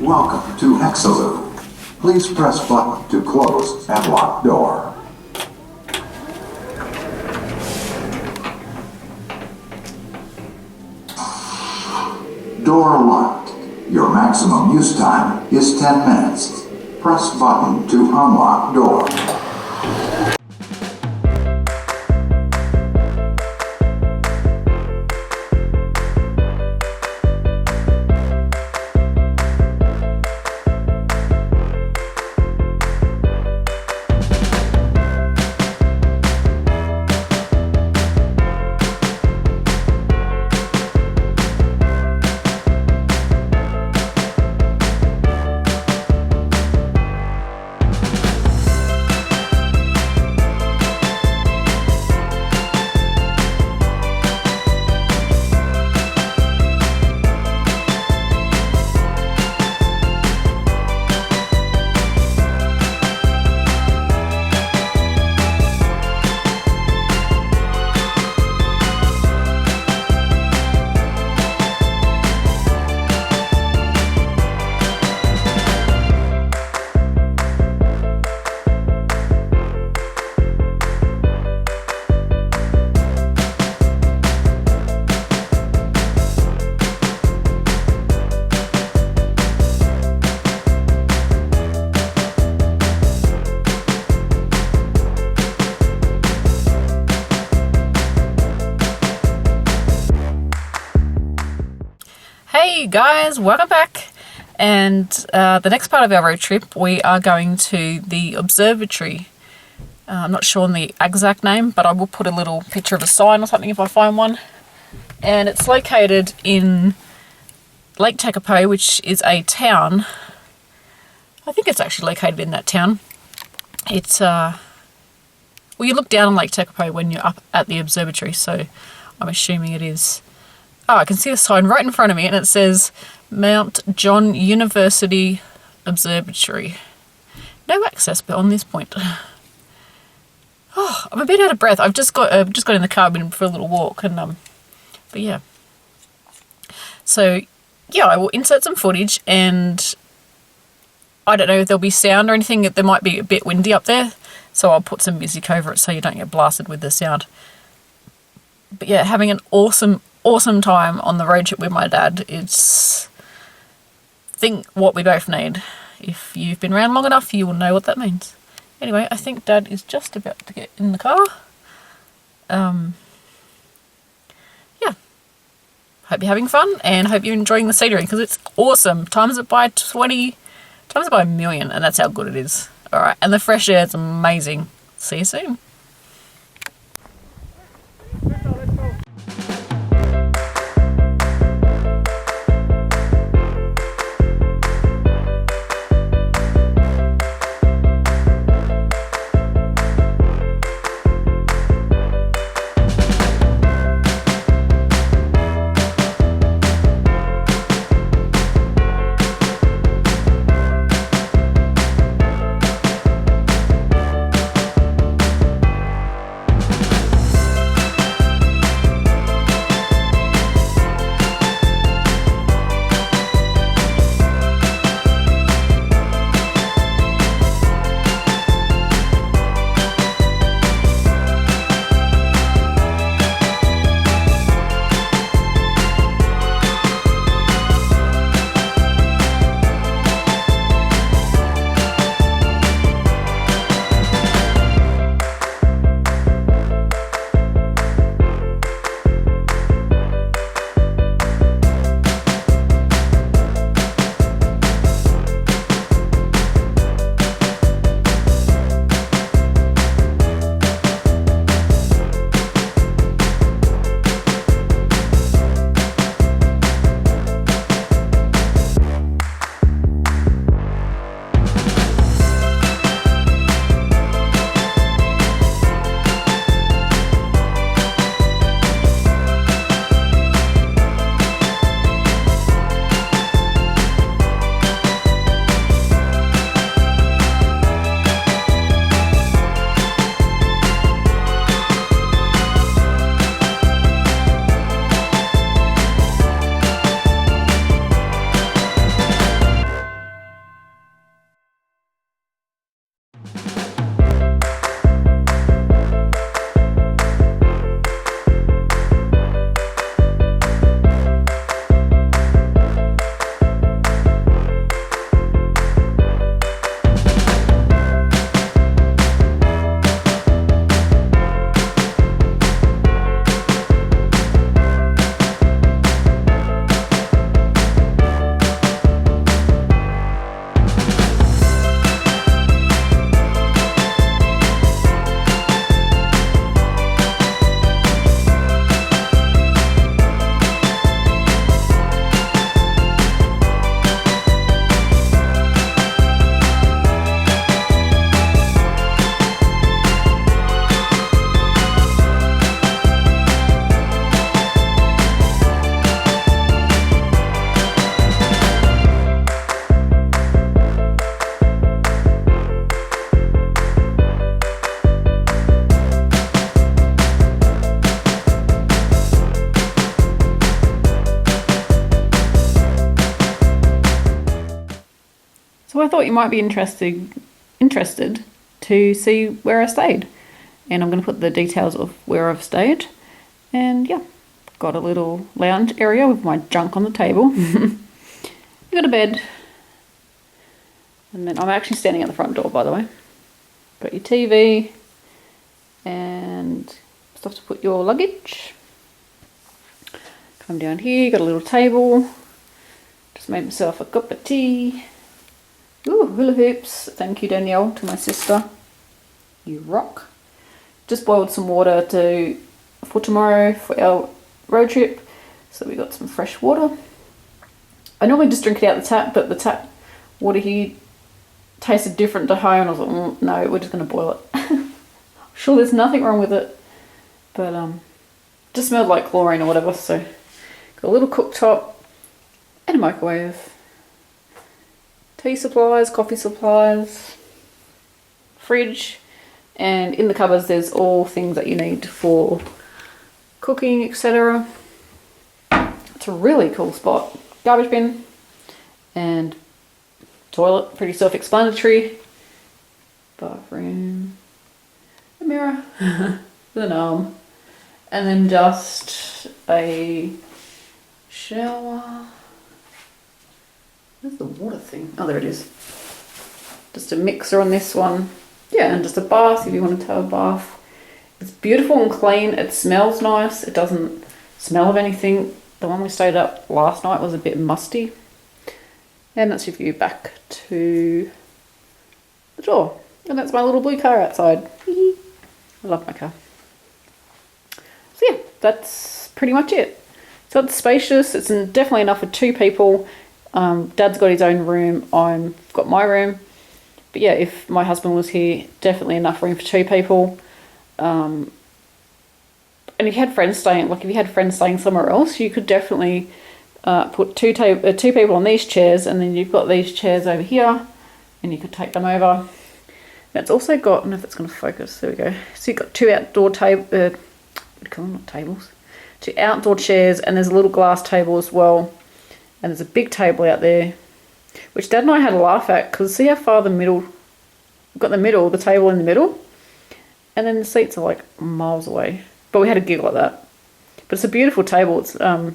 Welcome to Hexaloo. Please press button to close and lock door. Door locked. Your maximum use time is 10 minutes. Press button to unlock door. Hey guys, welcome back. And the next part of our road trip, we are going to the observatory. I'm not sure on the exact name, but I will put a little picture of a sign or something if I find one. And it's located in Lake Tekapo, which is a town. I think it's actually located in that town. It's, well, you look down on Lake Tekapo when you're up at the observatory, so I'm assuming it is. Oh, I can see the sign right in front of me, and it says Mount John University Observatory. No access but on this point. Oh, I'm a bit out of breath. I've just got in the car, been for a little walk, and but yeah. So yeah, I will insert some footage, and I don't know if there'll be sound or anything. There might be a bit windy up there, so I'll put some music over it so you don't get blasted with the sound. But yeah, having an awesome time on the road trip with my dad. It's what we both need. If you've been around long enough, you will know what that means. Anyway, I think Dad is just about to get in the car. Yeah. Hope you're having fun and hope you're enjoying the scenery because it's awesome. Times it by 20, times it by a million, and that's how good it is. Alright, and the fresh air is amazing. See you soon. So I thought you might be interested to see where I stayed. And I'm going to put the details of where I've stayed. And yeah, got a little lounge area with my junk on the table. You got a bed. And then I'm actually standing at the front door, by the way. Got your TV and stuff to put your luggage. Come down here, got a little table. Just made myself a cup of tea. Ooh, hula hoops. Thank you, Danielle, to my sister. You rock. Just boiled some water for tomorrow for our road trip. So we got some fresh water. I normally just drink it out the tap, but the tap water here tasted different to home. I was like, no, we're just going to boil it. Sure, there's nothing wrong with it, but just smelled like chlorine or whatever. So got a little cooktop and a microwave. Tea supplies, coffee supplies, fridge, and in the cupboards there's all things that you need for cooking, etc. It's a really cool spot. Garbage bin and toilet, pretty self-explanatory. Bathroom, a mirror, with an arm, and then just a shower. Where's the water thing? Oh, there it is. Just a mixer on this one. Yeah, and just a bath if you wanted to have a bath. It's beautiful and clean. It smells nice. It doesn't smell of anything. The one we stayed up last night was a bit musty. And that's your view back to the door. And that's my little blue car outside. I love my car. So yeah, that's pretty much it. So it's spacious. It's definitely enough for 2 people. Dad's got his own room. I've got my room. But yeah, if my husband was here, definitely enough room for 2 people. And if you had friends staying somewhere else, you could definitely put 2 people on these chairs, and then you've got these chairs over here, and you could take them over. And it's also got, I don't know if it's going to focus. There we go. So you've got 2 outdoor tables. 2 outdoor chairs, and there's a little glass table as well. And there's a big table out there, which Dad and I had a laugh at, because see how far the table in the middle, and then the seats are like miles away. But we had a giggle at that. But it's a beautiful table. It's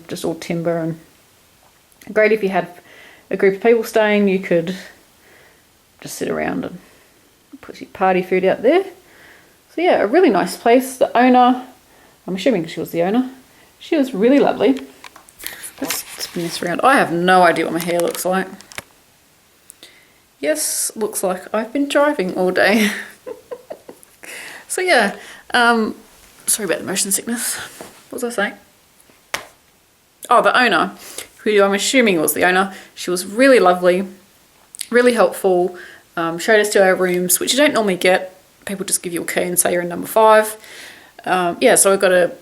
just all timber, and great if you had a group of people staying. You could just sit around and put your party food out there. So yeah, a really nice place. The owner, I'm assuming she was the owner, she was really lovely. Let's spin this around. I have no idea what my hair looks like. Yes, looks like I've been driving all day. So yeah, sorry about the motion sickness. What was I saying? Oh, the owner, who I'm assuming was the owner. She was really lovely, really helpful, showed us to our rooms, which you don't normally get. People just give you a key and say you're in number 5. Yeah, so we've got a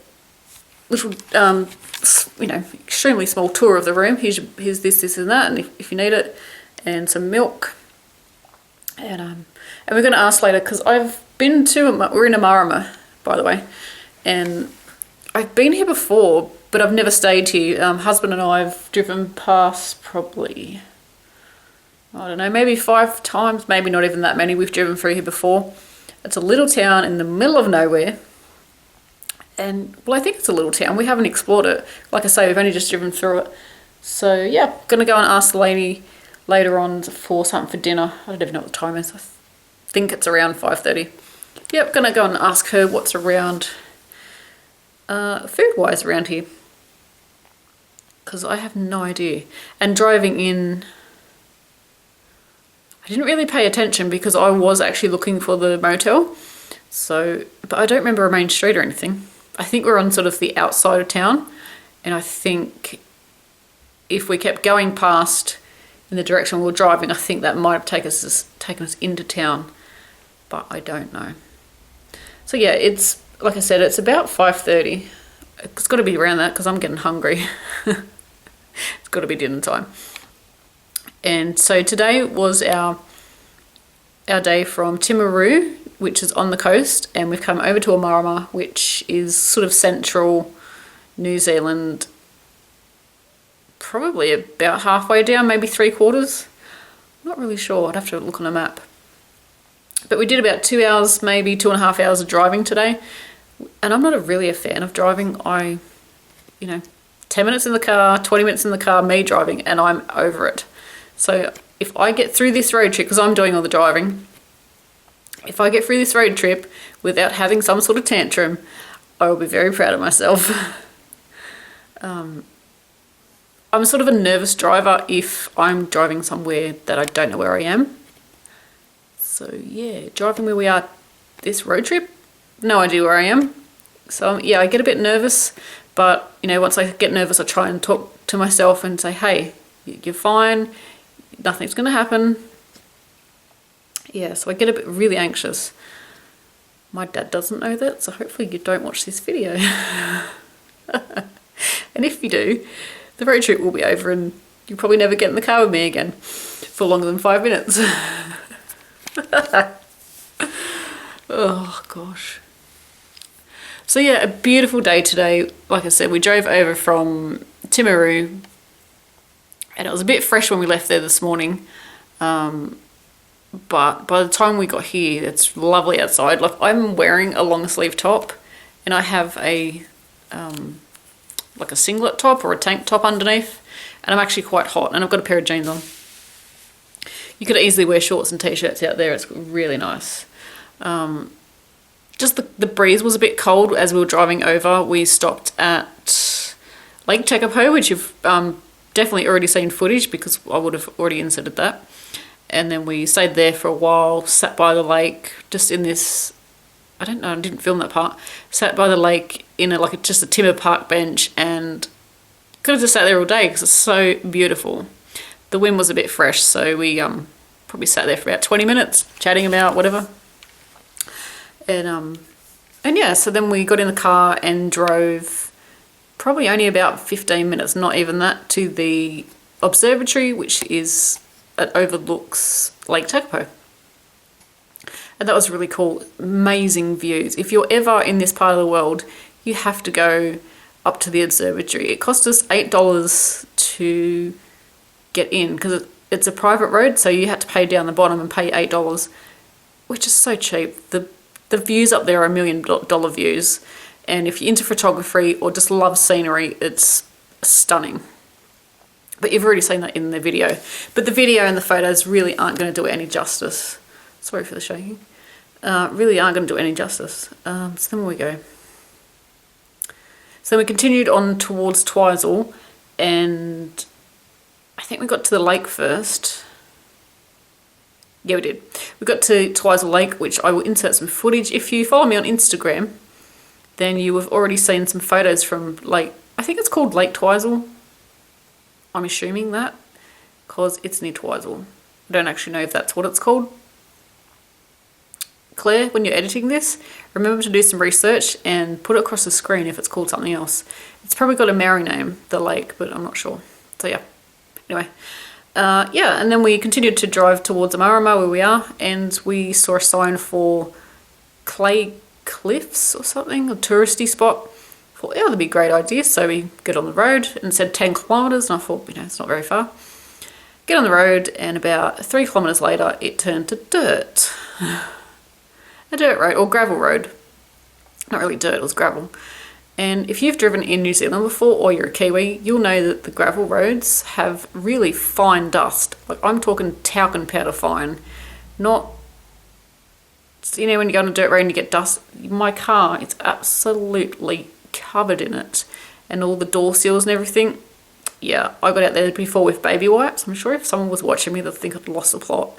little, extremely small tour of the room. Here's this and that, and if you need it, and some milk. And we're going to ask later, because I've been to, we're in Amarama, by the way, and I've been here before, but I've never stayed here. Husband and I have driven past probably, I don't know, maybe 5 times, maybe not even that many. We've driven through here before. It's a little town in the middle of nowhere. And, well, I think it's a little town. We haven't explored it. Like I say, we've only just driven through it. So, yeah, going to go and ask the lady later on for something for dinner. I don't even know what the time is. I think it's around 5:30. Yep, going to go and ask her what's around food-wise around here. Because I have no idea. And driving in, I didn't really pay attention because I was actually looking for the motel. So, but I don't remember a main street or anything. I think we're on sort of the outside of town, and I think if we kept going past in the direction we were driving, I think that might have taken us into town, but I don't know. So yeah, it's, like I said, it's about 5:30. It's got to be around that because I'm getting hungry. It's got to be dinner time. And so today was our day from Timaru, which is on the coast, and we've come over to Amarama, which is sort of central New Zealand, probably about halfway down, maybe 3/4. Not really sure. I'd have to look on a map. But we did about 2 hours, maybe 2.5 hours of driving today. And I'm not really a fan of driving. 10 minutes in the car, 20 minutes in the car, me driving, and I'm over it. So if I get through this road trip, because I'm doing all the driving, if I get through this road trip without having some sort of tantrum, I will be very proud of myself. I'm sort of a nervous driver if I'm driving somewhere that I don't know where I am. So yeah, driving where we are this road trip, no idea where I am. So yeah, I get a bit nervous, but once I get nervous, I try and talk to myself and say, hey, you're fine, nothing's gonna happen. Yeah, so I get a bit really anxious. My dad doesn't know that, so hopefully you don't watch this video. And if you do, the road trip will be over and you'll probably never get in the car with me again for longer than 5 minutes. Oh gosh. So yeah, a beautiful day today. Like I said, we drove over from Timaru and it was a bit fresh when we left there this morning. But by the time we got here, it's lovely outside. Like, I'm wearing a long sleeve top and I have a like a singlet top or a tank top underneath, and I'm actually quite hot, and I've got a pair of jeans on. You could easily wear shorts and t-shirts out there. It's really nice. Just the breeze was a bit cold as we were driving over. We stopped at Lake Tekapo, which you've definitely already seen footage because I would have already inserted that. And then we stayed there for a while, sat by the lake, just in this, I don't know, I didn't film that part, sat by the lake in just a timber park bench, and could have just sat there all day because it's so beautiful. The wind was a bit fresh, so we probably sat there for about 20 minutes, chatting about whatever. And yeah, so then we got in the car and drove probably only about 15 minutes, not even that, to the observatory, which is, it overlooks Lake Tekapo. And that was really cool. Amazing views. If you're ever in this part of the world, you have to go up to the observatory. It cost us $8 to get in because it's a private road, so you had to pay down the bottom and pay $8, which is so cheap. The views up there are $1 million views, and if you're into photography or just love scenery, it's stunning. But you've already seen that in the video. But the video and the photos really aren't going to do it any justice. Sorry for the shaking. Really aren't going to do it any justice. So then we go. So we continued on towards Twizel, and I think we got to the lake first. Yeah, we did. We got to Twizel Lake, which I will insert some footage. If you follow me on Instagram, then you have already seen some photos from Lake, I think it's called Lake Twizel. I'm assuming that, because it's near Twizel. I don't actually know if that's what it's called. Claire, when you're editing this, remember to do some research and put it across the screen if it's called something else. It's probably got a Maori name, the lake, but I'm not sure. So yeah, anyway. Yeah, and then we continued to drive towards Amarama where we are, and we saw a sign for Clay Cliffs or something, a touristy spot. I thought, yeah, that'd be a great idea. So we get on the road and it said 10 kilometres, and I thought, it's not very far. Get on the road, and about 3 kilometres later, it turned to dirt. A dirt road, or gravel road. Not really dirt, it was gravel. And if you've driven in New Zealand before, or you're a Kiwi, you'll know that the gravel roads have really fine dust. Like, I'm talking talcum powder fine. Not, when you go on a dirt road and you get dust, my car, it's absolutely covered in it. And all the door seals and everything. Yeah, I got out there before with baby wipes. I'm sure if someone was watching me, they'd think I'd lost the plot.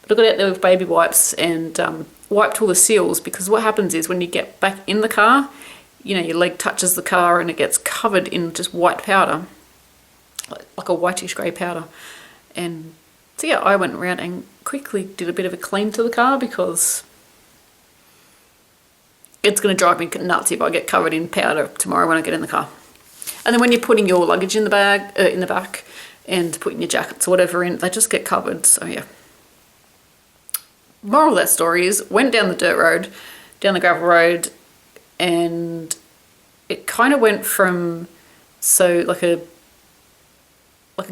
But I got out there with baby wipes and wiped all the seals, because what happens is when you get back in the car, your leg touches the car and it gets covered in just white powder, like a whitish grey powder. And so yeah, I went around and quickly did a bit of a clean to the car, because it's going to drive me nuts if I get covered in powder tomorrow when I get in the car. And then when you're putting your luggage in the bag, in the back, and putting your jackets or whatever in, they just get covered. So yeah. Moral of that story is, went down the dirt road, down the gravel road, and it kind of went from, like a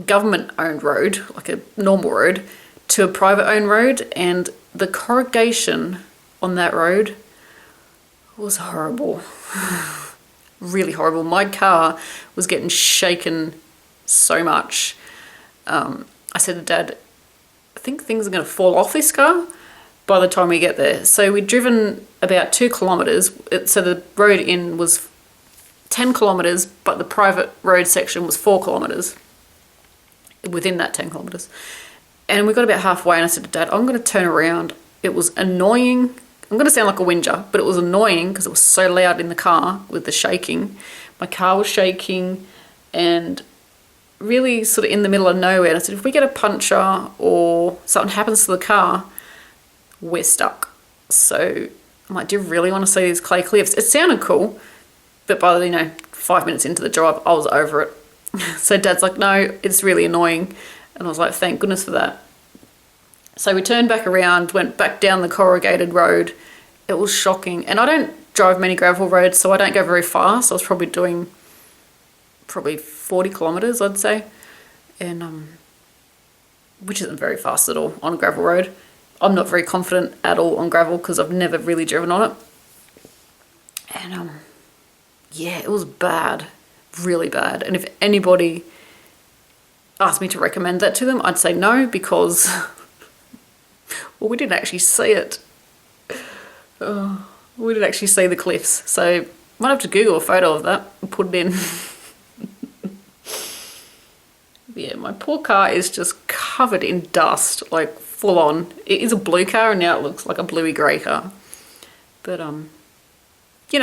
government owned road, like a normal road, to a private owned road, and the corrugation on that road was horrible. Really horrible. My car was getting shaken so much. I said to Dad, I think things are going to fall off this car by the time we get there. So we'd driven about 2 kilometres. So the road in was 10 kilometres, but the private road section was 4 kilometres within that 10 kilometres. And we got about halfway and I said to Dad, I'm going to turn around. It was annoying. I'm going to sound like a whinger, but it was annoying because it was so loud in the car with the shaking. My car was shaking and really sort of in the middle of nowhere. And I said, if we get a puncture or something happens to the car, we're stuck. So I'm like, do you really want to see these clay cliffs? It sounded cool, but by the 5 minutes into the drive, I was over it. So Dad's like, no, it's really annoying. And I was like, thank goodness for that. So we turned back around, went back down the corrugated road. It was shocking. And I don't drive many gravel roads, so I don't go very fast. I was probably doing 40 kilometres, I'd say. And which isn't very fast at all on a gravel road. I'm not very confident at all on gravel because I've never really driven on it. And yeah, it was bad, really bad. And if anybody asked me to recommend that to them, I'd say no, because well, we didn't actually see it. We didn't actually see the cliffs, so might have to Google a photo of that and put it in. Yeah, my poor car is just covered in dust, like full on. It is a blue car and now it looks like a bluey grey car. But you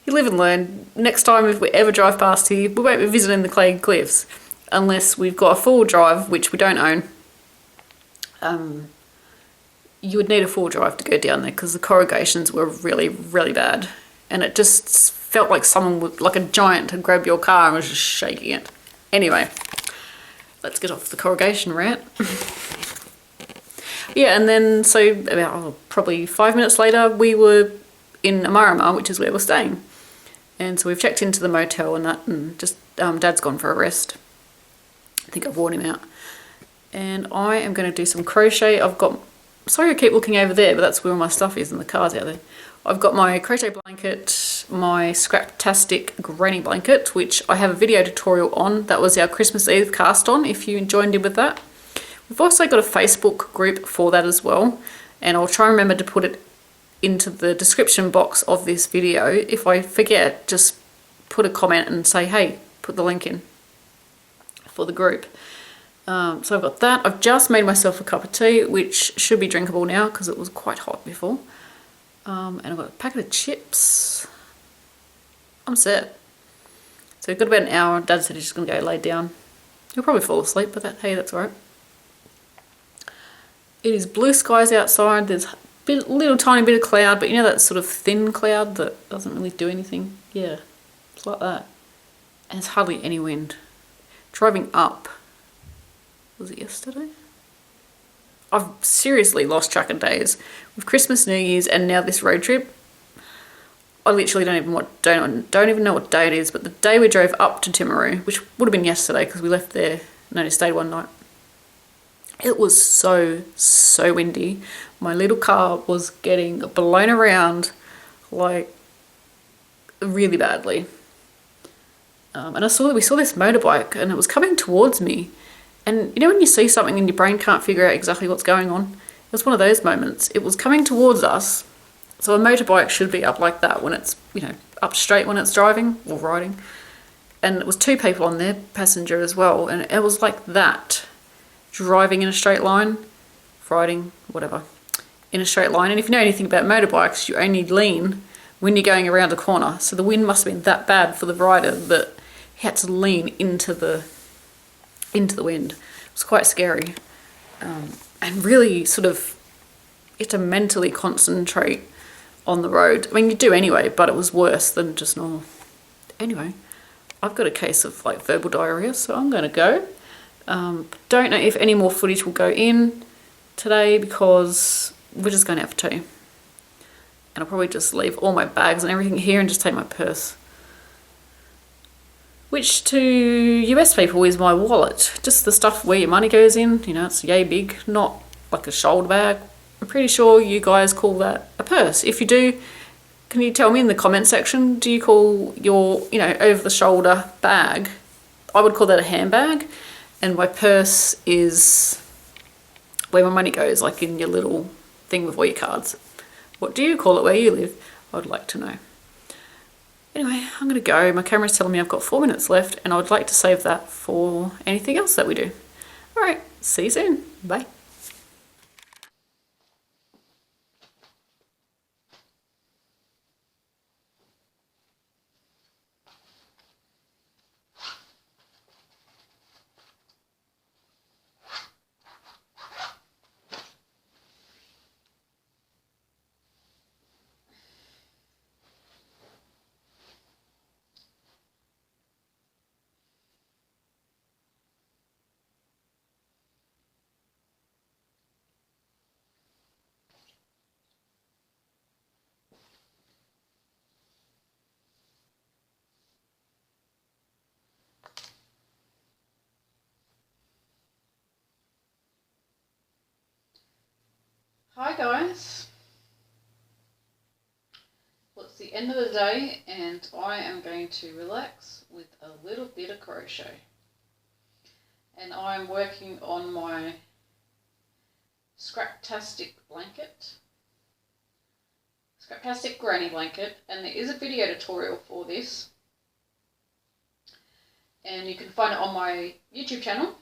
live and learn. Next time if we ever drive past here, we won't be visiting the Clay Cliffs unless we've got a four-wheel drive, which we don't own. You would need a four-wheel drive to go down there because the corrugations were really, really bad. And it just felt like someone would, like a giant, had grabbed your car and was just shaking it. Anyway, let's get off the corrugation rant. Yeah, and then so about probably 5 minutes later, we were in Amarama, which is where we're staying. And so we've checked into the motel and that, and just Dad's gone for a rest. I think I've worn him out. And I am going to do some crochet. Sorry I keep looking over there, but that's where all my stuff is and the car's out there. I've got my crochet blanket, my Scraptastic granny blanket, which I have a video tutorial on. That was our Christmas Eve cast on, if you joined in with that. We've also got a Facebook group for that as well, and I'll try and remember to put it into the description box of this video. If I forget, just put a comment and say, hey, put the link in for the group. So I've got that. I've just made myself a cup of tea, which should be drinkable now because it was quite hot before. And I've got a packet of chips. I'm set. So we've got about an hour. Dad said he's just going to go lay down. He'll probably fall asleep, but hey, that's alright. It is blue skies outside. There's a little tiny bit of cloud, but you know that sort of thin cloud that doesn't really do anything? Yeah, it's like that. And there's hardly any wind. Driving up. Was it yesterday? I've seriously lost track of days. With Christmas, New Year's, and now this road trip, I literally don't even know what day it is, but the day we drove up to Timaru, which would have been yesterday because we left there and only stayed one night, it was so windy. My little car was getting blown around like really badly. And we saw this motorbike and it was coming towards me. And you know when you see something and your brain can't figure out exactly what's going on? It was one of those moments. It was coming towards us. So a motorbike should be up like that when it's, up straight when it's driving or riding. And it was two people on there, passenger as well. And it was like that, driving in a straight line, riding, whatever, in a straight line. And if you know anything about motorbikes, you only lean when you're going around a corner. So the wind must have been that bad for the rider that he had to lean into the wind. It was quite scary. And really sort of, you have to mentally concentrate on the road. I mean, you do anyway, but it was worse than just normal. Anyway, I've got a case of verbal diarrhea, so I'm going to go. Don't know if any more footage will go in today because we're just going out for tea. And I'll probably just leave all my bags and everything here and just take my purse. which to US people is my wallet. Just the stuff where your money goes in, you know, it's yay big, not like a shoulder bag. I'm pretty sure you guys call that a purse. If you do, can you tell me in the comment section, do you call your, you know, over the shoulder bag? I would call that a handbag, and my purse is where my money goes, like in your little thing with all your cards. What do you call it where you live? I'd like to know. Anyway, I'm going to go. My camera's telling me I've got 4 minutes left, and I would like to save that for anything else that we do. All right, see you soon. Bye. Hi guys. Well, it's the end of the day and I am going to relax with a little bit of crochet. And I'm working on my Scraptastic blanket. Scraptastic granny blanket, and there is a video tutorial for this. And you can find it on my YouTube channel.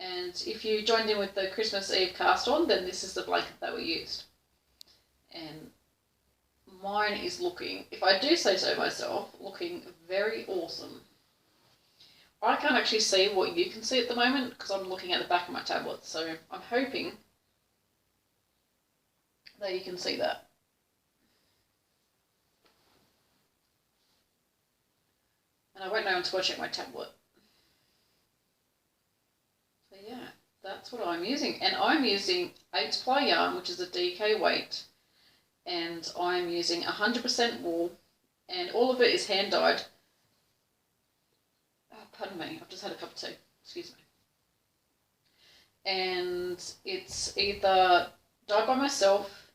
And if you joined in with the Christmas Eve cast on, then this is the blanket that we used. And mine is looking, if I do say so myself, looking very awesome. I can't actually see what you can see at the moment because I'm looking at the back of my tablet, so I'm hoping that you can see that. And I won't know until I check my tablet. So yeah, that's what I'm using. And I'm using 8-ply yarn, which is a DK weight. And I'm using 100% wool. And all of it is hand dyed. Oh, pardon me, I've just had a cup of tea. Excuse me. And it's either dyed by myself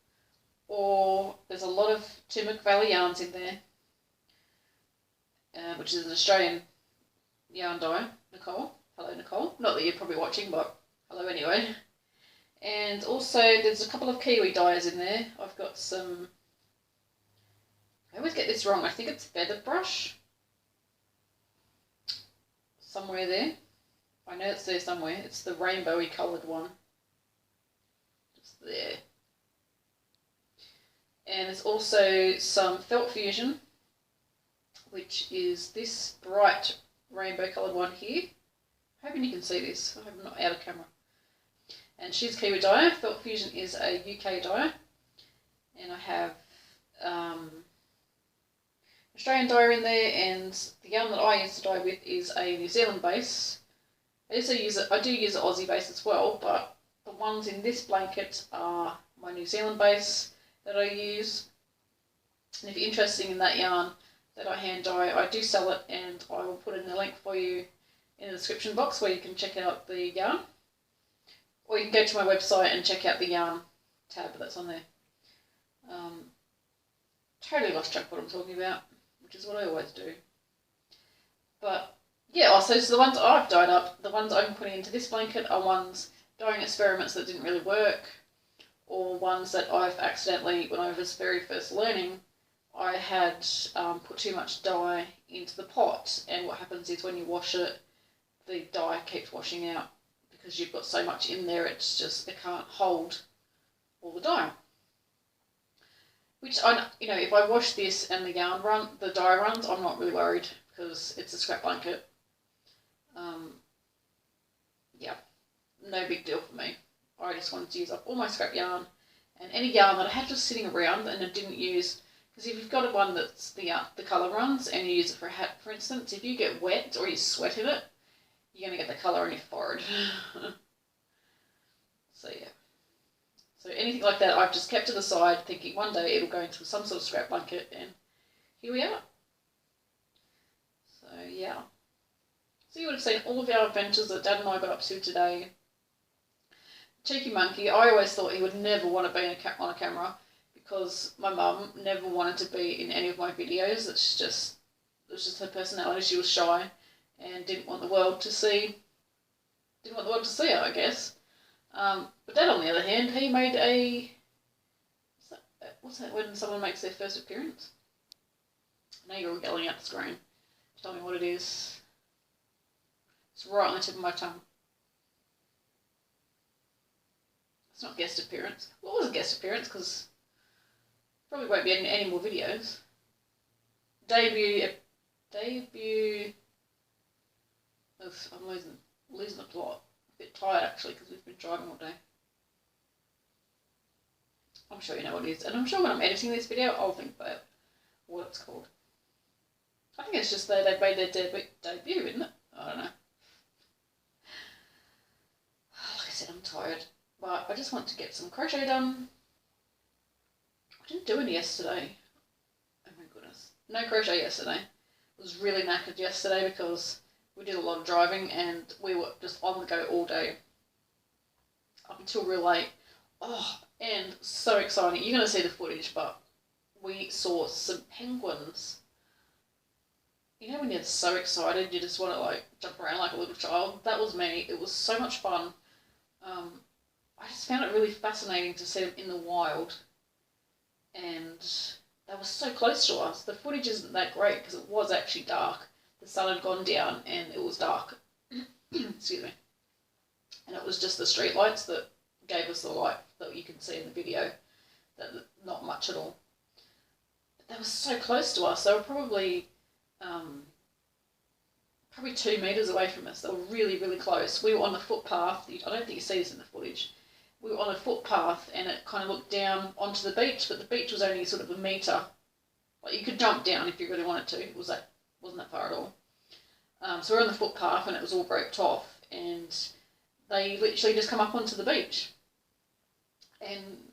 or there's a lot of Timuc Valley yarns in there. Which is an Australian yarn dye, Nicole. Hello, Nicole. Not that you're probably watching, but hello anyway. And also, there's a couple of Kiwi dyes in there. I've got some... I always get this wrong. I think it's Feather Brush. Somewhere there. I know it's there somewhere. It's the rainbowy coloured one. Just there. And there's also some Felt Fusion, which is this bright rainbow coloured one here. Hoping you can see this. I'm not out of camera. And she's Kiwi dye. Felt Fusion is a UK dye. And I have Australian dye in there, and the yarn that I use to dye with is a New Zealand base. I do use an Aussie base as well, but the ones in this blanket are my New Zealand base that I use. And if you're interested in that yarn that I hand dye, I do sell it, and I will put in the link for you in the description box where you can check out the yarn. Or you can go to my website and check out the yarn tab that's on there. Totally lost track of what I'm talking about, which is what I always do. But yeah, also so the ones I've dyed up, the ones I'm putting into this blanket are ones dyeing experiments that didn't really work, or ones that I've accidentally, when I was very first learning, I had put too much dye into the pot, and what happens is when you wash it, the dye keeps washing out because you've got so much in there, it's just, it can't hold all the dye. Which, if I wash this and the dye runs, I'm not really worried because it's a scrap blanket. Yeah, no big deal for me. I just wanted to use up all my scrap yarn, and any yarn that I had just sitting around and I didn't use, because if you've got one that's the colour runs and you use it for a hat, for instance, if you get wet or you sweat in it, you're going to get the colour on your forehead. So yeah. So anything like that I've just kept to the side thinking one day it'll go into some sort of scrap blanket, and here we are. So yeah. So you would have seen all of our adventures that Dad and I got up to today. Cheeky monkey. I always thought he would never want to be on a camera because my mum never wanted to be in any of my videos. It was just her personality. She was shy and didn't want the world to see her, I guess. But Dad, on the other hand, he made a... What's that when someone makes their first appearance? I know you're all yelling at the screen. Tell me what it is. It's right on the tip of my tongue. It's not guest appearance. Well, it was a guest appearance because probably won't be any more videos. Debut. I'm losing the plot. A bit tired actually because we've been driving all day. I'm sure you know what it is, and I'm sure when I'm editing this video, I'll think about what it's called. I think it's just they've made their debut, isn't it? I don't know. Like I said, I'm tired, but I just want to get some crochet done. I didn't do any yesterday. Oh my goodness. No crochet yesterday. I was really knackered yesterday because we did a lot of driving and we were just on the go all day. Up until real late. Oh, and so exciting. You're going to see the footage, but we saw some penguins. You know when you're so excited, you just want to like jump around like a little child? That was me. It was so much fun. I just found it really fascinating to see them in the wild. And they were so close to us. The footage isn't that great because it was actually dark. The sun had gone down and it was dark. Excuse me. And it was just the street lights that gave us the light that you can see in the video. Not much at all. But they were so close to us. They were probably 2 meters away from us. They were really, really close. We were on the footpath. I don't think you see this in the footage. We were on a footpath and it kind of looked down onto the beach, but the beach was only sort of a metre. Like you could jump down if you really wanted to. It wasn't that far at all. So we're on the footpath and it was all roped off and they literally just come up onto the beach. And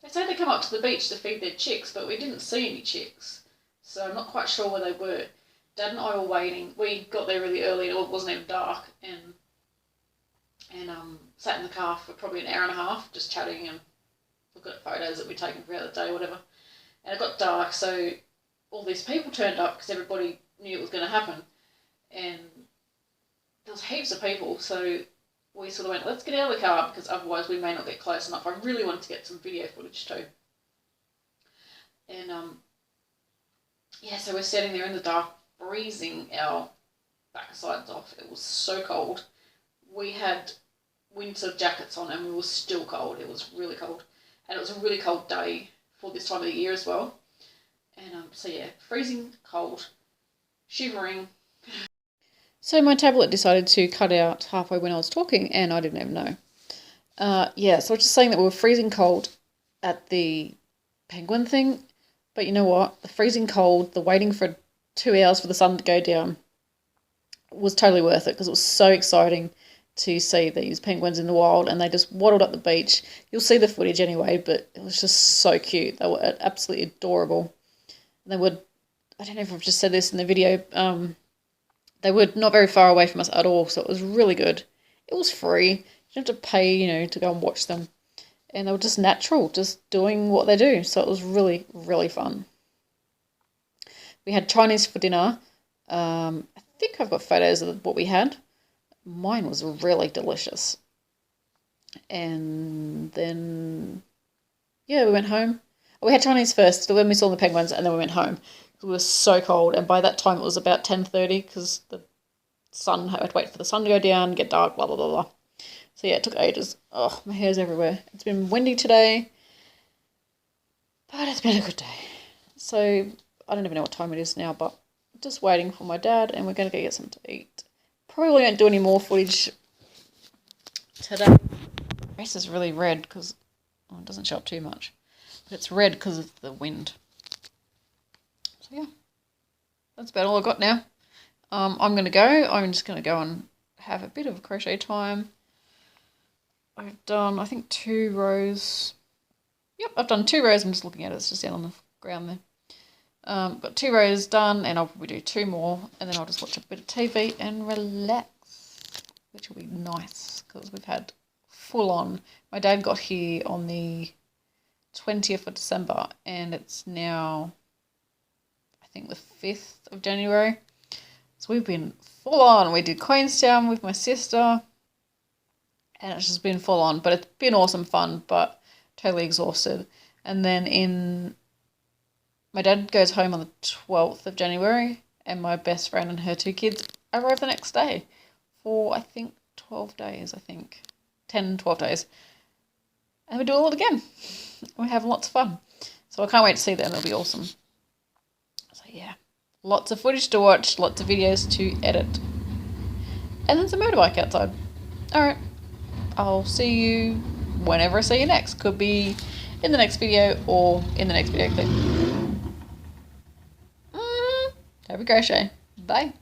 they say they come up to the beach to feed their chicks, but we didn't see any chicks. So I'm not quite sure where they were. Dad and I were waiting. We got there really early and it wasn't even dark and sat in the car for probably an hour and a half just chatting and looking at photos that we'd taken throughout the day or whatever. And it got dark, so all these people turned up because everybody knew it was going to happen. And there was heaps of people, so we sort of went, let's get out of the car because otherwise we may not get close enough. I really wanted to get some video footage too. And yeah, so we're sitting there in the dark, freezing our backsides off. It was so cold. We had winter jackets on and we were still cold. It was really cold. And it was a really cold day for this time of the year as well. And so yeah, freezing cold, shivering. So my tablet decided to cut out halfway when I was talking and I didn't even know. Yeah, so I was just saying that we were freezing cold at the penguin thing. But you know what? The freezing cold, the waiting for 2 hours for the sun to go down was totally worth it because it was so exciting to see these penguins in the wild and they just waddled up the beach. You'll see the footage anyway, but it was just so cute. They were absolutely adorable. They were, I don't know if I've just said this in the video, they were not very far away from us at all, so it was really good. It was free. You didn't have to pay, to go and watch them. And they were just natural, just doing what they do. So it was really, really fun. We had Chinese for dinner. I think I've got photos of what we had. Mine was really delicious. And then, yeah, we went home. We had Chinese first, when we saw the penguins, and then we went home. It was so cold, and by that time it was about 10:30 because the sun, I had to wait for the sun to go down, get dark, blah, blah, blah, blah. So yeah, it took ages. Oh, my hair's everywhere. It's been windy today, but it's been a good day. So I don't even know what time it is now, but just waiting for my dad, and we're going to go get something to eat. Probably won't do any more footage today. My face is really red because it doesn't show up too much, but it's red because of the wind. So yeah, that's about all I've got now. I'm going to go. I'm just going to go and have a bit of crochet time. I've done, I think, 2 rows. Yep, I've done 2 rows. I'm just looking at it. It's just down on the ground there. Got 2 rows done, and I'll probably do 2 more, and then I'll just watch a bit of TV and relax, which will be nice because we've had full on. My dad got here on the 20th of December, and it's now, I think, the 5th of January. So we've been full on. We did Queenstown with my sister, and it's just been full on, but it's been awesome fun, but totally exhausted. And then my dad goes home on the 12th of January, and my best friend and her 2 kids arrive the next day for, I think, 12 days, 10, 12 days. And we do it all again. We're having lots of fun. So I can't wait to see them. It'll be awesome. So yeah, lots of footage to watch, lots of videos to edit. And then some motorbike outside. Alright, I'll see you whenever I see you next. Could be in the next video or in the next video clip. Happy crochet. Bye.